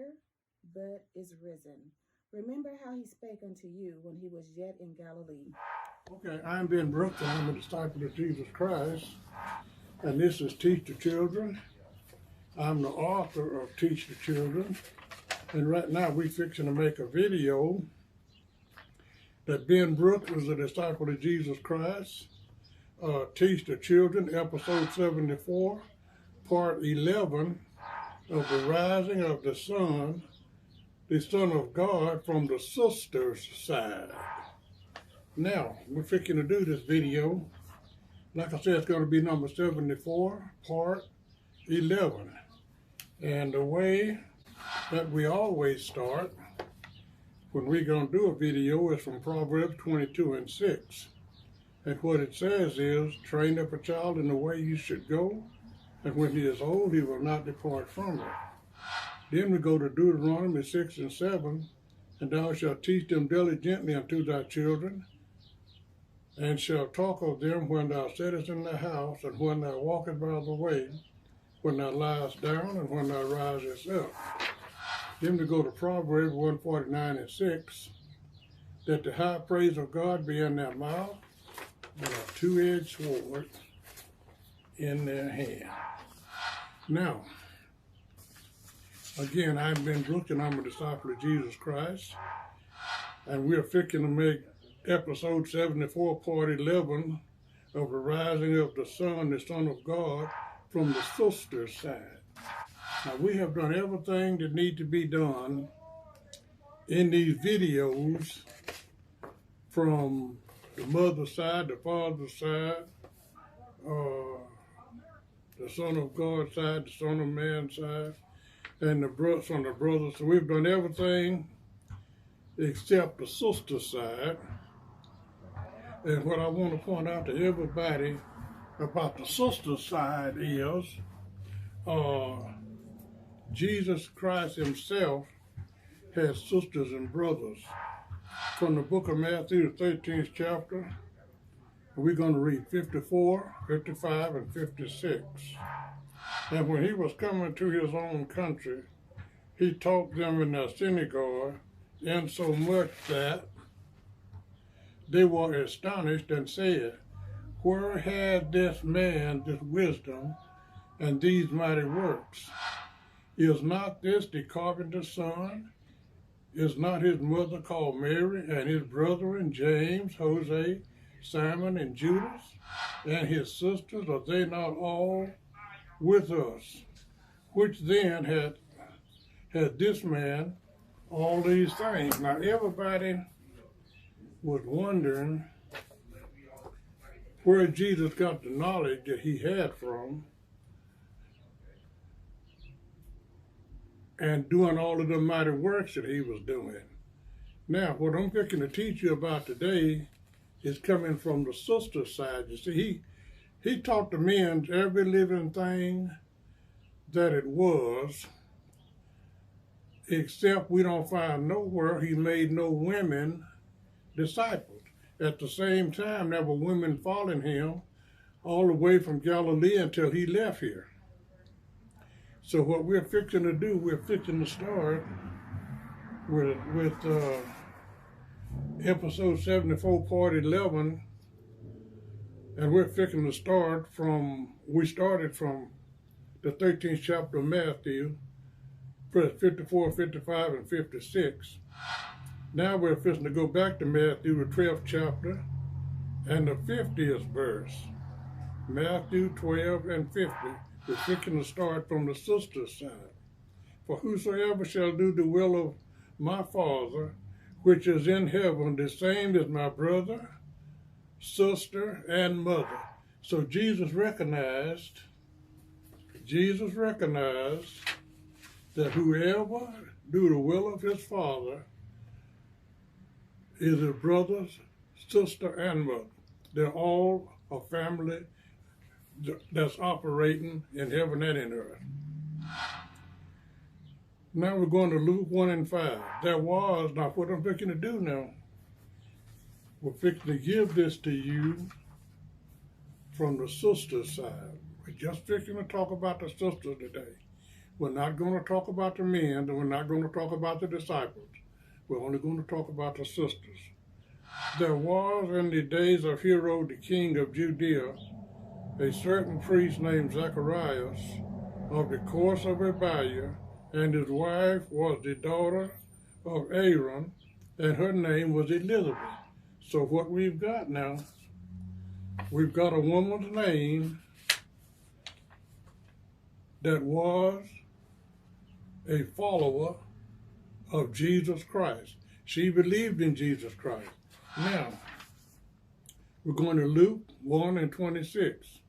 here, but is risen. Remember how he spake unto you when he was yet in Galilee. Okay, I'm Ben Brooks, and I'm a disciple of Jesus Christ, and this is Teach the Children. I'm the author of Teach the Children, and right now we're fixing to make a video that Ben Brooks is a disciple of Jesus Christ. Teach the Children, episode 74, part 11 of the rising of the Son of God from the sister's side. Now, we're fixing to do this video. Like I said, it's going to be number 74, part 11. And the way that we always start when we're going to do a video is from Proverbs 22:6. And what it says is, train up a child in the way you should go, and when he is old, he will not depart from it. Then we go to Deuteronomy 6:7, and thou shalt teach them diligently unto thy children, and shalt talk of them when thou sittest in the house, and when thou walkest by the way, when thou liest down, and when thou risest up. Then we go to Proverbs 149:6, that the high praise of God be in their mouth, and a two-edged sword in their hand. Now, again, I've been Brooks, and I'm a disciple of Jesus Christ, and we're fixing to make episode 74, part 11 of the rising of the Son of God, from the sister's side. Now, we have done everything that needs to be done in these videos, from the mother's side, the father's side, the Son of God side, the Son of Man side, and from the brothers. So we've done everything except the sister side. And what I want to point out to everybody about the sister side is Jesus Christ himself has sisters and brothers. From the book of Matthew, the 13th chapter, we're going to read 54, 55, and 56. And when he was coming to his own country, he taught them in their synagogue, insomuch that they were astonished and said, where had this man this wisdom and these mighty works? Is not this the carpenter's son? Is not his mother called Mary, and his brethren James, Jose, Simon, and Judas, and his sisters? Are they not all with us? Which then had this man all these things? Now everybody was wondering where Jesus got the knowledge that he had from, and doing all of the mighty works that he was doing. Now, what I'm going to teach you about today is coming from the sister side. You see, he taught the men every living thing that it was, except we don't find nowhere he made no women disciples. At the same time, there were women following him all the way from Galilee until he left here. So what we're fixing to do, we're fixing to start with episode 74, part 11, and we're fixing to start we started from the 13th chapter of Matthew, verse 54, 55, and 56. Now we're fixing to go back to Matthew, the 12th chapter, and the 50th verse. Matthew 12 and 50. We're fixing to start from the sister's side. For whosoever shall do the will of my Father, which is in heaven, the same is my brother, sister, and mother. So Jesus recognized that whoever do the will of his Father is his brother, sister, and mother. They're all a family that's operating in heaven and in earth. Now we're going to Luke 1:5. Now what I'm fixing to do now, we're fixing to give this to you from the sister side. We're just fixing to talk about the sister today. We're not going to talk about the men, and we're not going to talk about the disciples. We're only going to talk about the sisters. There was in the days of Herod the king of Judea a certain priest named Zacharias of the course of Abiah, and his wife was the daughter of Aaron, and her name was Elizabeth. So what we've got now, we've got a woman's name that was a follower of Jesus Christ. She believed in Jesus Christ. Now, we're going to Luke 1 and 26.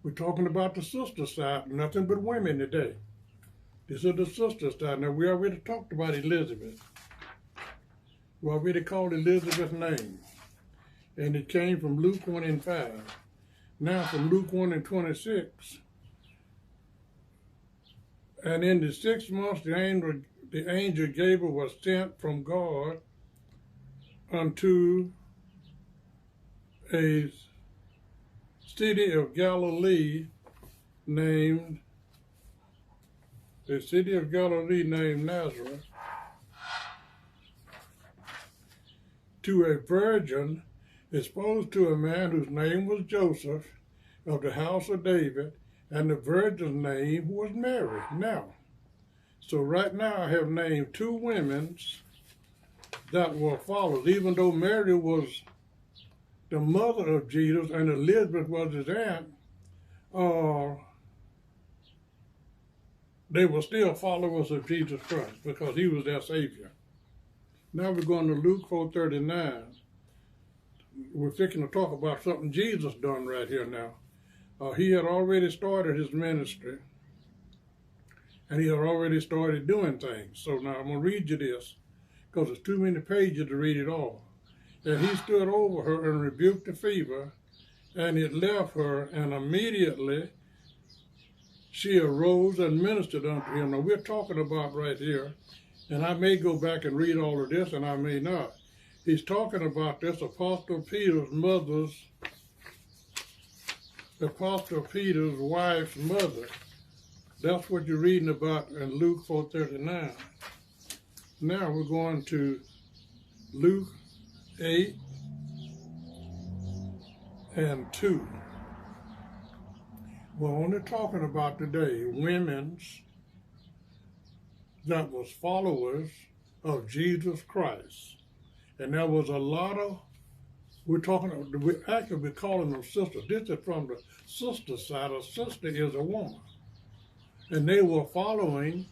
We're talking about the sister side, nothing but women today. This is the sister side. Now, we already talked about Elizabeth. We already called Elizabeth's name. And it came from Luke 1 and 5. Now, from Luke 1 and 26. And in the 6th month, the angel Gabriel was sent from God unto a city of Galilee named Nazareth, to a virgin espoused to a man whose name was Joseph, of the house of David, and the virgin's name was Mary. Now, so right now I have named two women that were followers, even though Mary was the mother of Jesus and Elizabeth was his aunt, they were still followers of Jesus Christ because he was their Savior. Now we're going to Luke 4:39. We're fixing to talk about something Jesus done right here now. He had already started his ministry, and he had already started doing things. So now I'm going to read you this, because there's too many pages to read it all. And he stood over her and rebuked the fever, and it left her, and immediately she arose and ministered unto him. Now we're talking about right here, and I may go back and read all of this, and I may not. He's talking about this Apostle Peter's wife's mother. That's what you're reading about in Luke 4:39. Now we're going to Luke 8 and 2. We're only talking about today women's that was followers of Jesus Christ. And there was a lot of, we're calling them sisters. This is from the sister side. A sister is a woman. And they were followers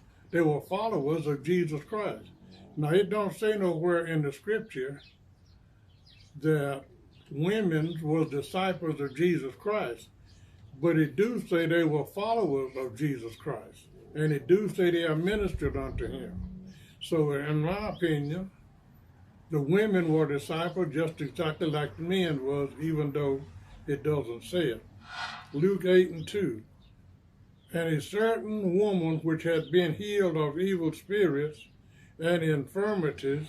of Jesus Christ. Now, it don't say nowhere in the scripture that women were disciples of Jesus Christ, but it do say they were followers of Jesus Christ, and it do say they are ministered unto him. So, in my opinion, the women were disciples just exactly like the men was, even though it doesn't say it. Luke 8 and 2. And a certain woman which had been healed of evil spirits and infirmities,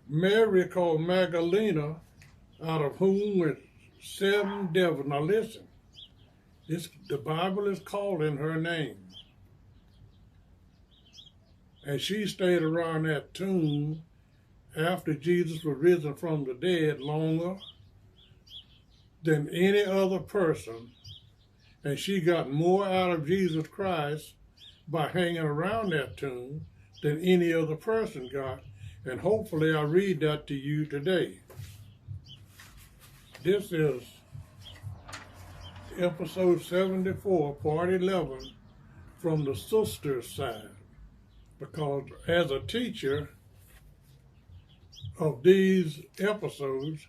Mary called Magdalena, out of whom were 7 devils. Now listen, the Bible is calling her name. And she stayed around that tomb after Jesus was risen from the dead longer than any other person. And she got more out of Jesus Christ by hanging around that tomb than any other person got. And hopefully I read that to you today. This is episode 74, part 11, from the sister side. Because as a teacher of these episodes,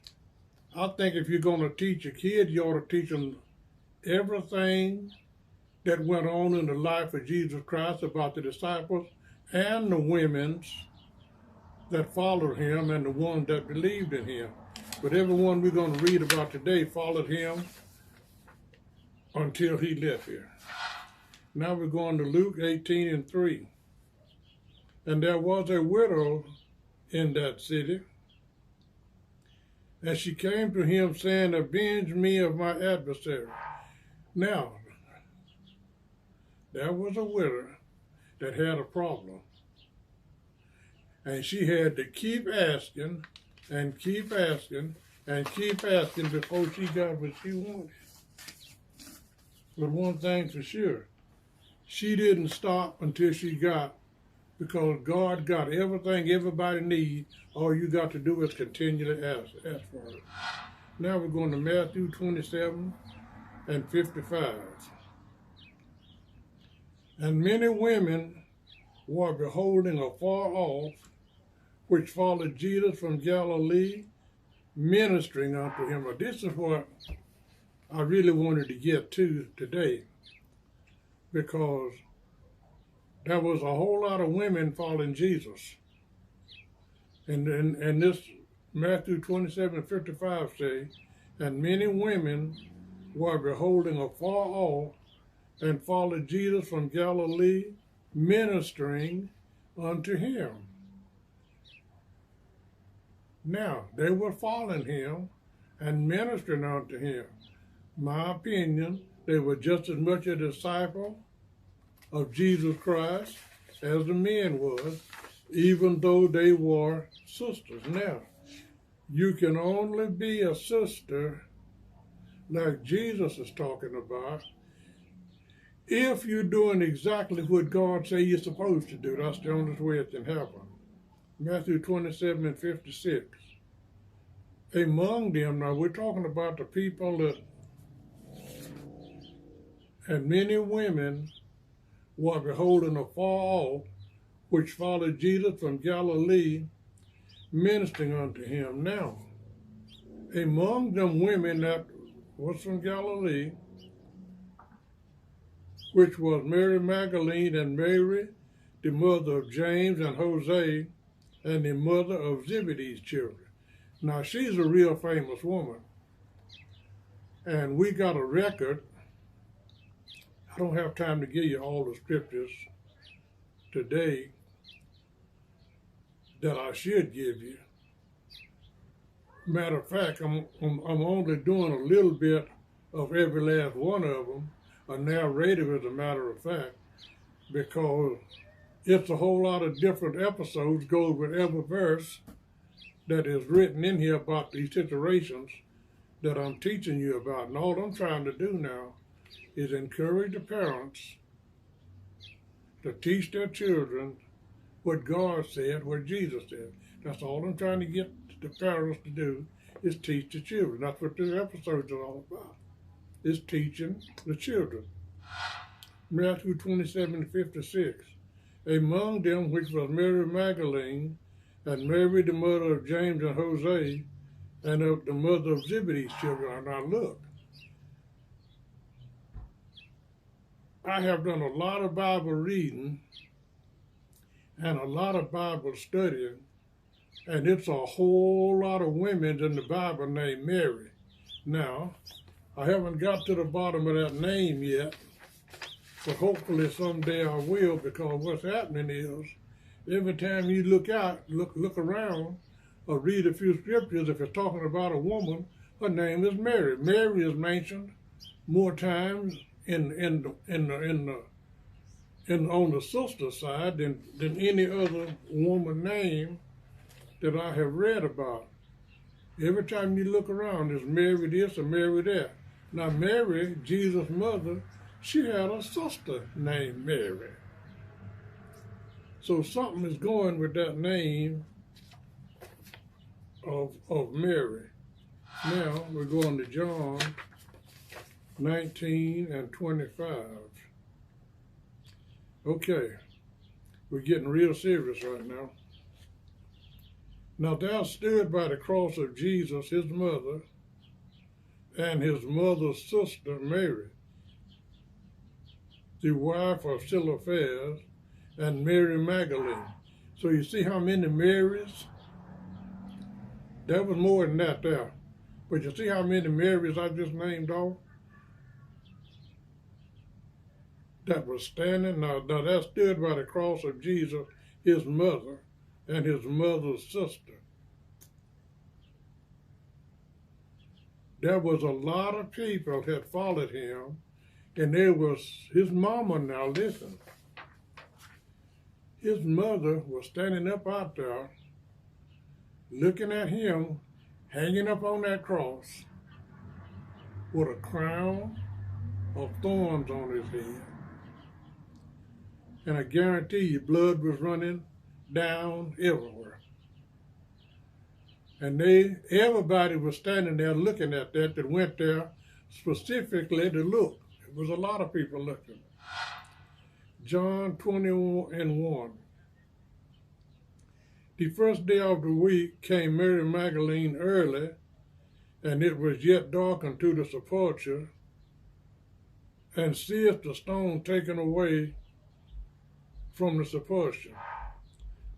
I think if you're going to teach a kid, you ought to teach them everything that went on in the life of Jesus Christ about the disciples and the women that followed him and the ones that believed in him. But everyone we're going to read about today followed him until he left here. Now we're going to Luke 18 and 3. And there was a widow in that city, and she came to him saying, "Avenge me of my adversary." Now, there was a widow that had a problem. And she had to keep asking and keep asking and keep asking before she got what she wanted. But one thing for sure, she didn't stop until she got, because God got everything everybody needs. All you got to do is continually ask for it. Now we're going to Matthew 27 and 55. And many women were beholding afar off, which followed Jesus from Galilee, ministering unto him. Now, this is what I really wanted to get to today, because there was a whole lot of women following Jesus. And this Matthew 27:55 say, and many women were beholding afar off and followed Jesus from Galilee, ministering unto him. Now, they were following him and ministering unto him. My opinion, they were just as much a disciple of Jesus Christ as the men was, even though they were sisters. Now, you can only be a sister like Jesus is talking about if you're doing exactly what God says you're supposed to do. That's the only way it can happen. Matthew 27 and 56. Among them, now we're talking about the people that, and many women were beholding afar off, which followed Jesus from Galilee, ministering unto him. Now, among them women that was from Galilee, which was Mary Magdalene and Mary, the mother of James and Jose, and the mother of Zebedee's children. Now, she's a real famous woman. And we got a record. I don't have time to give you all the scriptures today that I should give you. Matter of fact, I'm only doing a little bit of every last one of them, a narrative as a matter of fact, because it's a whole lot of different episodes goes with every verse that is written in here about these situations that I'm teaching you about. And all I'm trying to do now is encourage the parents to teach their children what God said, what Jesus said. That's all I'm trying to get the parents to do, is teach the children. That's what this episode is all about, is teaching the children. Matthew 27:56. Among them which was Mary Magdalene, and Mary the mother of James and Jose, and of the mother of Zebedee's children. Now look, I have done a lot of Bible reading and a lot of Bible studying, and it's a whole lot of women in the Bible named Mary. Now, I haven't got to the bottom of that name yet, but hopefully someday I will, because what's happening is, every time you look around, or read a few scriptures, if it's talking about a woman, her name is Mary. Mary is mentioned more times on the sister side than any other woman name that I have read about. Every time you look around, there's Mary this or Mary that. Now Mary, Jesus' mother, she had a sister named Mary. So something is going with that name of Mary. Now we're going to John 19 and 25. Okay, we're getting real serious right now. Now there stood by the cross of Jesus his mother and his mother's sister Mary, the wife of Silophus, and Mary Magdalene. So you see how many Marys? There was more than that there. But you see how many Marys I just named off? That was standing. Now that stood by the cross of Jesus, his mother, and his mother's sister. There was a lot of people that followed him, And there was his mama. Now listen. His mother was standing up out there looking at him hanging up on that cross with a crown of thorns on his head. And I guarantee you blood was running down everywhere. And everybody was standing there looking at that went there specifically to look. It was a lot of people looking. John 20:1. The first day of the week came Mary Magdalene early, and it was yet dark unto the sepulchre, and seeth the stone taken away from the sepulchre.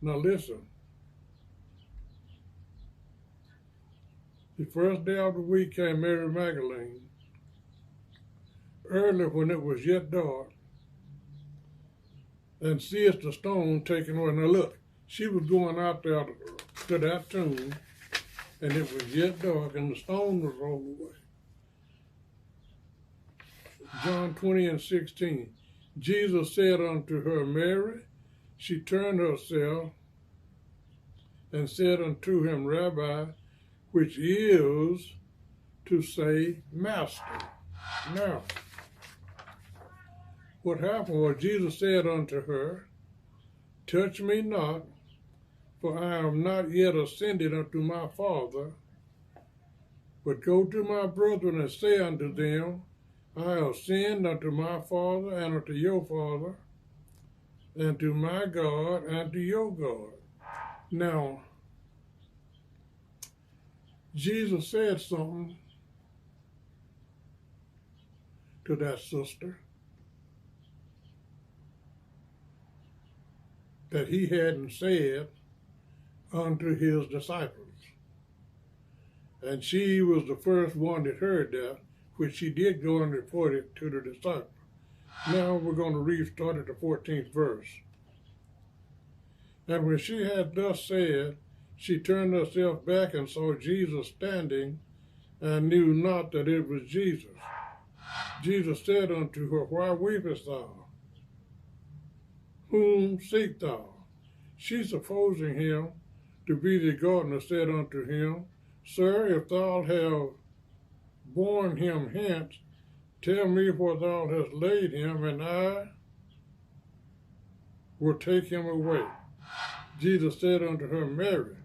Now listen. The first day of the week came Mary Magdalene early when it was yet dark, and seeth the stone taken away. Now look, she was going out there to that tomb, and it was yet dark, and the stone was rolled away. John 20:16. Jesus said unto her, Mary. She turned herself and said unto him, Rabbi, which is to say, Master. Now, what happened was Jesus said unto her, touch me not, for I am not yet ascended unto my Father, but go to my brethren and say unto them, I ascend unto my Father and unto your Father, and to my God and to your God. Now, Jesus said something to that sister that he hadn't said unto his disciples. And she was the first one that heard that, which she did go and report it to the disciples. Now we're going to read, start at the 14th verse. And when she had thus said, she turned herself back and saw Jesus standing, and knew not that it was Jesus. Jesus said unto her, why weepest thou? Whom seek thou? She, supposing him to be the gardener, said unto him, Sir, if thou have borne him hence, tell me where thou hast laid him, and I will take him away. Jesus said unto her, Mary.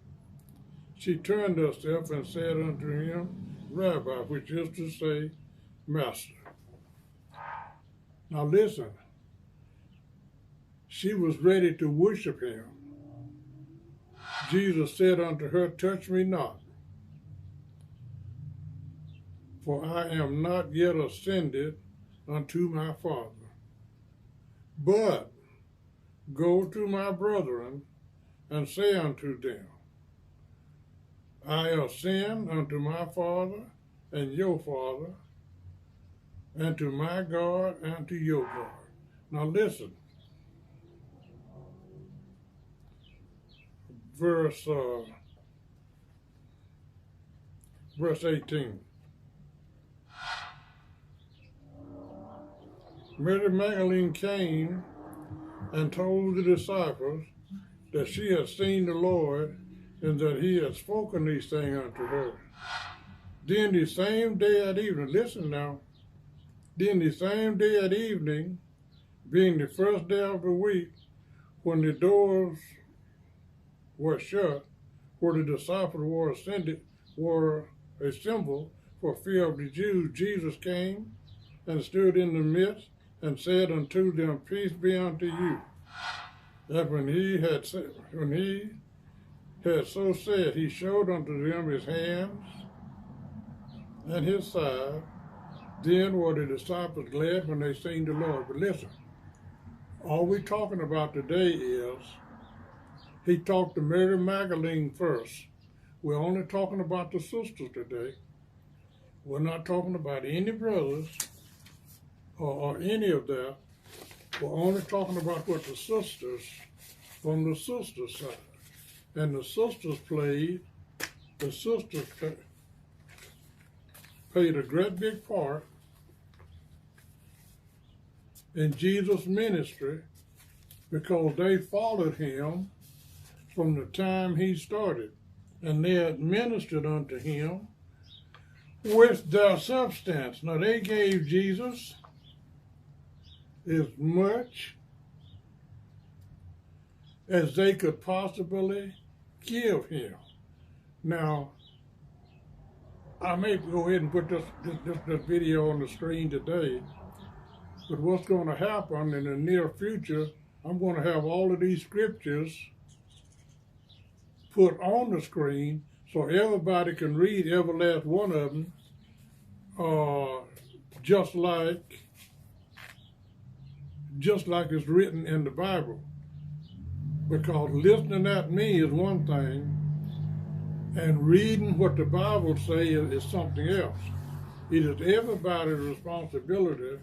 She turned herself and said unto him, Rabbi, which is to say, Master. Now listen, she was ready to worship him. Jesus said unto her, touch me not, for I am not yet ascended unto my Father. But go to my brethren and say unto them, I ascend unto my Father and your Father, and to my God and to your God. Now listen. Verse 18. Mary Magdalene came and told the disciples that she had seen the Lord, and that he had spoken these things unto her. Then the same day at evening, listen now, then the same day at evening, being the first day of the week, when the doors were shut, where the disciples were assembled for fear of the Jews, Jesus came and stood in the midst and said unto them, peace be unto you. That when he had so said, he showed unto them his hands and his side. Then were the disciples glad when they seen the Lord. But listen, all we're talking about today is he talked to Mary Magdalene first. We're only talking about the sisters today. We're not talking about any brothers or any of that. We're only talking about what the sisters, from the sisters' side. And the sisters played a great big part in Jesus' ministry because they followed him from the time he started, and they had ministered unto him with their substance. Now they gave Jesus as much as they could possibly give him. Now, I may go ahead and put this video on the screen today, but what's going to happen in the near future, I'm going to have all of these scriptures put on the screen so everybody can read every last one of them, just like it's written in the Bible. Because listening at me is one thing, and reading what the Bible says is something else. It is everybody's responsibility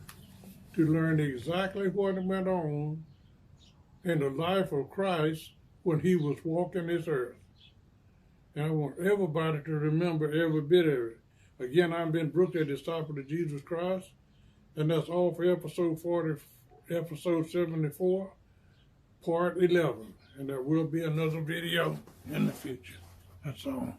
to learn exactly what went on in the life of Christ when he was walking this earth. And I want everybody to remember every bit of it. Again, I'm Ben Brooks, a disciple of Jesus Christ, and that's all for episode 74, part 11. And there will be another video in the future. That's all.